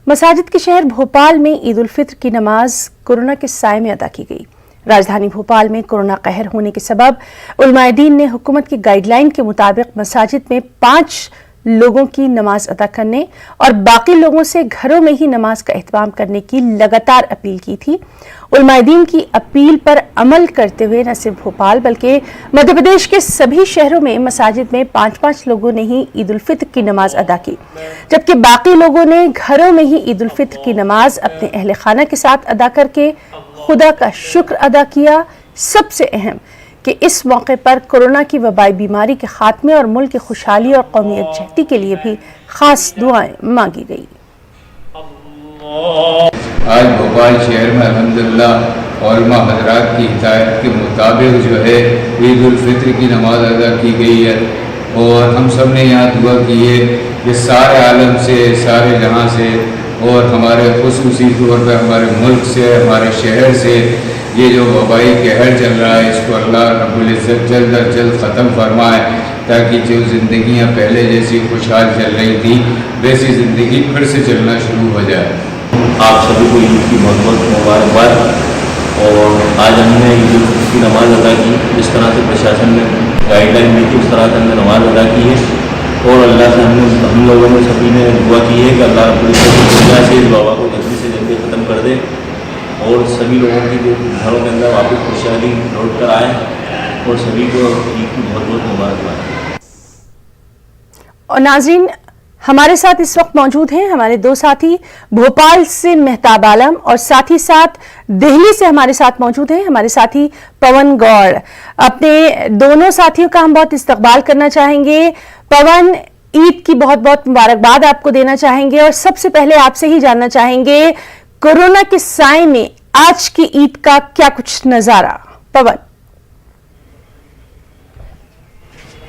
मसाजिद के शहर भोपाल में ईद उल फित्र की नमाज कोरोना के साए में अदा की गई। राजधानी भोपाल में कोरोना कहर होने के सबब उलमाए दीन ने हुकूमत की गाइडलाइन के मुताबिक मसाजिद में 5 लोगों की नमाज अदा करने और बाकी लोगों से घरों में ही नमाज का एहतमाम करने की लगातार अपील की थी। उलमाए दीन की अपील पर अमल करते हुए न सिर्फ भोपाल बल्कि मध्य प्रदेश के सभी शहरों में मसाजिद में 5-5 लोगों ने ही ईद उल फित्र की नमाज अदा की, जबकि बाकी लोगों ने घरों में ही ईद उल फित्र की नमाज अपने अहले खाना के साथ अदा करके खुदा का शुक्र अदा किया। सबसे अहम कि इस मौके पर कोरोना की वबाई बीमारी के खात्मे और मुल्क की खुशहाली और कौमी यकजहती के लिए भी खास दुआएं मांगी गई। आज भोपाल शहर में अल्हम्दुलिल्लाह उलमा हजरात की हिदायत के मुताबिक जो है ईद उल फित्र की नमाज अदा की गई है और हम सब ने यहाँ दुआ की है कि सारे आलम से, सारे जहाँ से और हमारे खुसूसी तौर पर हमारे मुल्क से, हमारे शहर से ये जो वबाई कहर चल रहा है इसको अल्लाह रब्बुल इज़्ज़त जल्द अज जल्द ख़त्म फरमाए, ताकि जो ज़िंदगियाँ पहले जैसी खुशहाल चल रही थी वैसी ज़िंदगी फिर से चलना शुरू हो जाए। आप सभी को ईद की बहुत बहुत मुबारकबाद। और आज हमने ईद उल फित्र की नमाज़ अदा की, जिस तरह से प्रशासन ने गाइडलाइन दी थी उस तरह से हमने नमाज़ अदा की है और अल्लाह से हम लोगों ने सभी ने दुआ की है कि अल्लाह रब्बुल इज़्ज़त दुनिया से इस वबा को जल्दी से जल्दी ख़त्म कर दे और सभी लोगों की जो घरों के अंदर वापस खुशहाली लौट कर आए और सभी को ईद की बहुत बहुत मुबारकबाद। और नाज़रीन, हमारे साथ इस वक्त मौजूद हैं हमारे 2 साथी, भोपाल से मेहताब आलम और साथ ही साथ दिल्ली से हमारे साथ मौजूद हैं हमारे साथी पवन गौड़। अपने दोनों साथियों का हम बहुत इस्तकबाल करना चाहेंगे। पवन, ईद की बहुत बहुत मुबारकबाद आपको देना चाहेंगे और सबसे पहले आपसे ही जानना चाहेंगे कोरोना के साए में आज की ईद का क्या कुछ नजारा। पवन।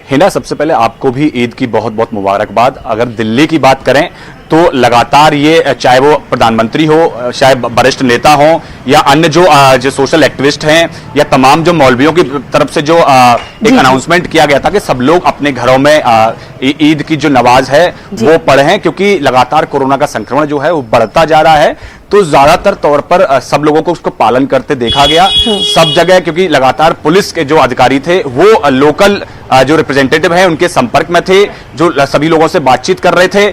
हिना, सबसे पहले आपको भी ईद की बहुत बहुत मुबारकबाद। अगर दिल्ली की बात करें तो लगातार ये, चाहे वो प्रधानमंत्री हो, चाहे वरिष्ठ नेता हो या अन्य जो सोशल एक्टिविस्ट हैं या तमाम जो मौलवियों की तरफ से जो एक अनाउंसमेंट किया गया था कि सब लोग अपने घरों में ईद की जो नमाज है वो पढ़ें, क्योंकि लगातार कोरोना का संक्रमण जो है वो बढ़ता जा रहा है। तो ज्यादातर तौर पर सब लोगों को उसको पालन करते देखा गया सब जगह, क्योंकि लगातार पुलिस के जो अधिकारी थे वो लोकल जो रिप्रेजेंटेटिव हैं उनके संपर्क में थे, जो सभी लोगों से बातचीत कर रहे थे।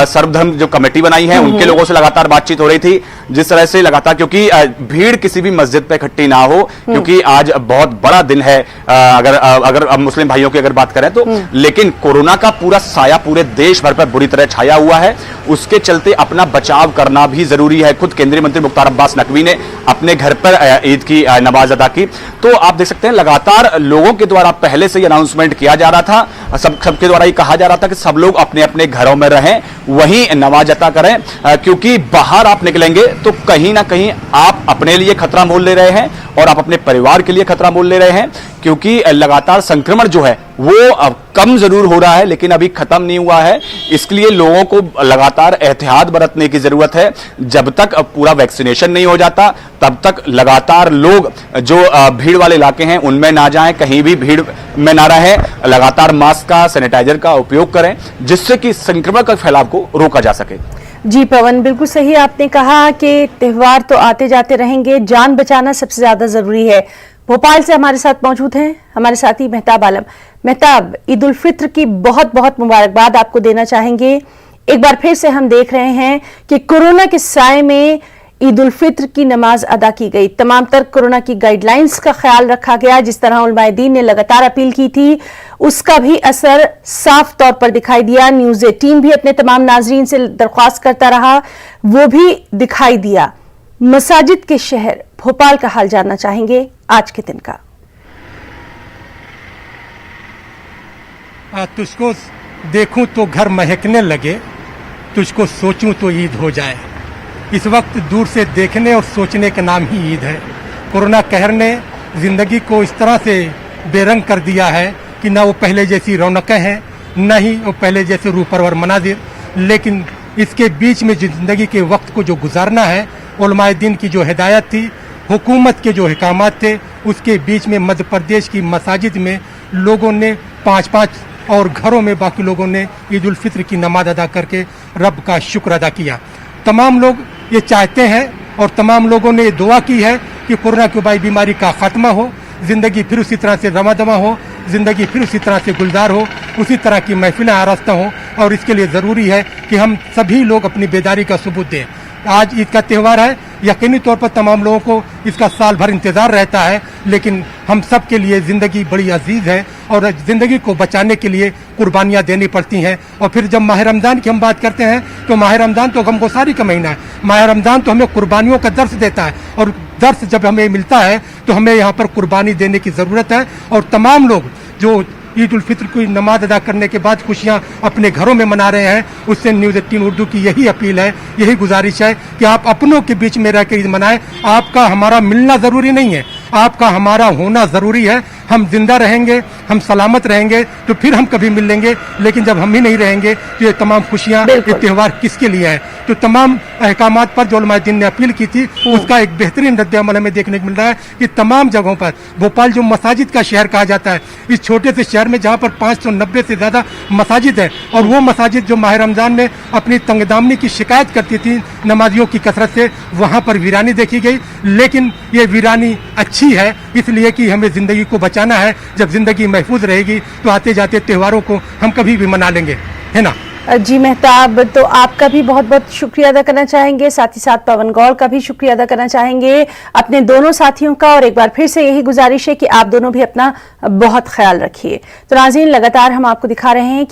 सर्वधर्म जो कमेटी बनाई है उनके लोगों से लगातार बातचीत हो रही थी, जिस तरह से लगातार, क्योंकि भीड़ किसी भी मस्जिद पे इकट्ठी ना हो, क्योंकि आज बहुत बड़ा दिन है अगर मुस्लिम भाइयों की अगर बात करें तो। लेकिन कोरोना का पूरा साया पूरे देश भर पर बुरी तरह छाया हुआ है, उसके चलते अपना बचाव करना भी जरूरी है। खुद केंद्रीय मंत्री मुख्तार अब्बास नकवी ने अपने घर पर ईद की नमाज अदा की। तो आप देख सकते हैं लगातार लोगों के द्वारा पहले से ही अनाउंसमेंट किया जा रहा था, सबके द्वारा ये कहा जा रहा था कि सब लोग अपने अपने घरों में रहें, वहीं नमाज अदा करें, क्योंकि बाहर आप निकलेंगे तो कहीं ना कहीं आप अपने लिए खतरा मोल ले रहे हैं और आप अपने परिवार के लिए खतरा मोल ले रहे हैं, क्योंकि लगातार संक्रमण जो है वो अब कम जरूर हो रहा है लेकिन अभी खत्म नहीं हुआ है। इसके लिए लोगों को लगातार एहतियात बरतने की जरूरत है। जब तक पूरा वैक्सीनेशन नहीं हो जाता तब तक लगातार लोग जो भीड़ वाले इलाके हैं उनमें ना जाएं, कहीं भी भीड़ में ना रहें, लगातार मास्क का, सैनिटाइजर का उपयोग करें, जिससे कि संक्रमण के फैलाव को रोका जा सके। जी पवन, बिल्कुल सही आपने कहा कि त्योहार तो आते जाते रहेंगे, जान बचाना सबसे ज्यादा जरूरी है। भोपाल से हमारे साथ मौजूद हैं हमारे साथी मेहताब आलम। मेहताब, ईद उल फित्र की बहुत बहुत मुबारकबाद आपको देना चाहेंगे। एक बार फिर से हम देख रहे हैं कि कोरोना के साए में ईद उल फित्र की नमाज अदा की गई, तमाम तर कोरोना की गाइडलाइंस का ख्याल रखा गया, जिस तरह उलमाए दीन ने लगातार अपील की थी उसका भी असर साफ तौर पर दिखाई दिया। न्यूज़ 18 भी अपने तमाम नाजरीन से दरख्वास्त करता रहा, वो भी दिखाई दिया। मसाजिद के शहर भोपाल का हाल जानना चाहेंगे आज के दिन का। तुझको देखूं तो घर महकने लगे, तुझको सोचूं तो ईद हो जाए। इस वक्त दूर से देखने और सोचने का नाम ही ईद है। कोरोना कहर ने जिंदगी को इस तरह से बेरंग कर दिया है कि ना वो पहले जैसी रौनकें हैं, न ही वो पहले जैसे रूह परवर मनाजिर। लेकिन इसके बीच में जिंदगी के वक्त को जो गुजारना है, उलमाए दीन की जो हिदायत थी, हुकूमत के जो अहकामात थे, उसके बीच में मध्य प्रदेश की मसाजिद में लोगों ने 5-5 और घरों में बाकी लोगों ने ईद उल फित्र की नमाज अदा करके रब का शुक्र अदा किया। तमाम लोग ये चाहते हैं और तमाम लोगों ने ये दुआ की है कि कोरोना की वबाई बीमारी का खात्मा हो, जिंदगी फिर उसी तरह से रमादमा हो, जिंदगी फिर उसी तरह से गुलजार हो, उसी तरह की महफिलें आरास्ता हों। और इसके लिए ज़रूरी है कि हम सभी लोग अपनी बेदारी का सबूत दें। आज ईद का त्यौहार है, यकीनी तौर पर तमाम लोगों को इसका साल भर इंतज़ार रहता है, लेकिन हम सब के लिए ज़िंदगी बड़ी अजीज़ है और ज़िंदगी को बचाने के लिए कुर्बानियाँ देनी पड़ती हैं। और फिर जब माह रमज़ान की हम बात करते हैं तो माह रमज़ान तो गमगुसारी का महीना है। माह रमज़ान तो हमें कुर्बानियों का दर्स देता है और दर्स जब हमें मिलता है तो हमें यहाँ पर कुर्बानी देने की ज़रूरत है। और तमाम लोग जो ईद उल फित्र की नमाज अदा करने के बाद खुशियाँ अपने घरों में मना रहे हैं, उससे न्यूज़ 18 उर्दू की यही अपील है, यही गुजारिश है कि आप अपनों के बीच में रह कर ईद मनाएं। आपका हमारा मिलना ज़रूरी नहीं है, आपका हमारा होना ज़रूरी है। हम जिंदा रहेंगे, हम सलामत रहेंगे तो फिर हम कभी मिल लेंगे, लेकिन जब हम ही नहीं रहेंगे तो ये तमाम खुशियाँ, ये त्यौहार किसके लिए है। तो तमाम अहकामात पर जो उलमा-ए-दीन ने अपील की थी उसका एक बेहतरीन रद्द-ए-अमल हमें देखने को मिल रहा है कि तमाम जगहों पर, भोपाल जो मसाजिद का शहर कहा जाता है, इस छोटे से शहर में जहाँ पर 590 से ज़्यादा मसाजिद है और वो मसाजिद जो माह रमज़ान में अपनी तंगदामनी की शिकायत करती थी नमाजियों की कसरत से, वहाँ पर वीरानी देखी गई। लेकिन ये वीरानी अच्छी है इसलिए कि हमें ज़िंदगी को बचाना है। जब ज़िंदगी महफूज रहेगी तो आते जाते त्योहारों को हम कभी भी मना लेंगे, है ना। जी मेहताब, तो आपका भी बहुत बहुत शुक्रिया अदा करना चाहेंगे, साथ ही साथ पवन गौर का भी शुक्रिया अदा करना चाहेंगे, अपने दोनों साथियों का। और एक बार फिर से यही गुजारिश है कि आप दोनों भी अपना बहुत ख्याल रखिए। तो नाज़रीन, लगातार हम आपको दिखा रहे हैं कि